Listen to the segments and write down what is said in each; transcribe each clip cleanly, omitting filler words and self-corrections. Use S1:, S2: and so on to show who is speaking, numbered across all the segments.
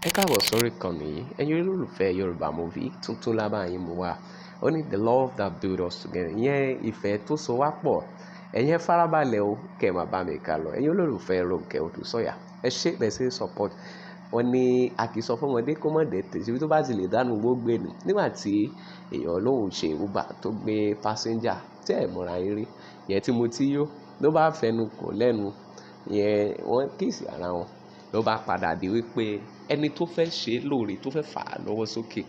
S1: Ẹ káàbọ̀ sórí ìkànnì yìí, ẹ̀yin olólùfẹ́ Yorùbá Movie tuntun lábá yín mú wá. Ó ní the love that build us together. Ìyẹn ìfẹ́ tó so wá pọ̀. Ẹ̀yin farabalẹ̀ o, kẹ́ ẹ máa bá mi kà lọ. Ẹ̀yin olólùfẹ́ Rónkẹ́ Odùsọ̀yà, ẹ ṣé bẹ́ẹ̀ ṣe support. Wọ́n ní a kì í sọ fún ọmọdé kó má dẹ̀tẹ̀ síbi tó bá ti lè dánú gbogbo ẹnu. Nígbà tí èèyàn lóhùn ṣe Uber tó gbé passenger tí ẹ̀ mọ̀ra yín rí, ìyẹn tí mo ti yó ló bá fẹnu kò lẹ́nu, ìyẹn wọ́n kíìsì ara wọn ló bá padà di wípé ẹni tó fẹ́ ṣe lóore tó fẹ́ fà á lọ́wọ́ sókè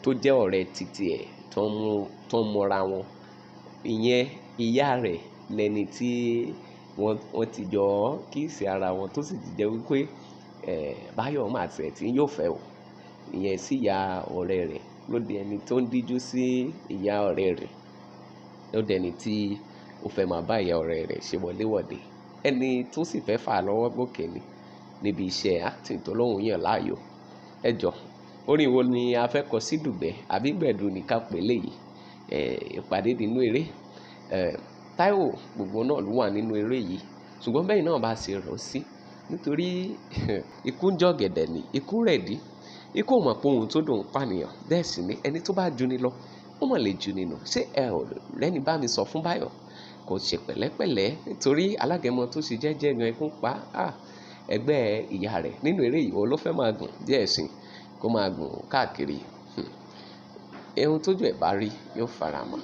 S1: tó jẹ́ ọ̀rẹ́ títí ẹ̀ tó ń mọra wọn, ìyẹn ìyá rẹ̀ lẹni tí wọ́n ti jọ kíìsì ara wọn tó sì ti jẹ́ wípé Báyọ̀ máa tẹ̀ tí yóò fẹ́ o, ìyẹn sí ìyá ọ̀rẹ́ rẹ̀ ló di ẹni tó ń díjú sí ìyá ọ̀rẹ́ rẹ̀ ló di ẹni tí ó fẹ́ máa bá ìyá ọ̀rẹ́ rẹ̀ ṣe wọléwọ̀de. Ẹni tó sì fẹ́ fà á lọ́wọ́ gòkè ni níbi iṣẹ́ acting tó lóhùn yàn láàyò. Ẹ jọ orin wo ni a fẹ́ kọ sí dùgbẹ́ àbí gbẹ̀du ní ká pè léyìí? Ìpàdé nínú eré. Táíwò gbogbo náà ló wà nínú eré yìí, ṣùgbọ́n bẹ́ẹ̀ náà bá ṣe rọ̀ sí nítorí ikú ń jọ gẹ̀dẹ̀ ní ikú rẹ̀ dí. Ikú ò mọ̀ pé ohun tó dùn pànìyàn, bẹ́ẹ̀ sì ni ẹni tó bá juni lọ ó mọ̀ lè juni nù. Ṣé ẹ ò rẹ́ni bá mi sọ fún Báyọ̀ kò ṣe pẹ̀lẹ́pẹ̀lẹ́ nítorí alágẹmọ tó ṣe jẹ́jẹ́ gan ikú pa ẹgbẹ́ ìyá rẹ̀ nínú eré yìí ló fẹ́ máa gùn díẹ̀ sí kó máa gùn káàkiri. Ohun tójú ẹ̀ bá rí yóò fara mọ́.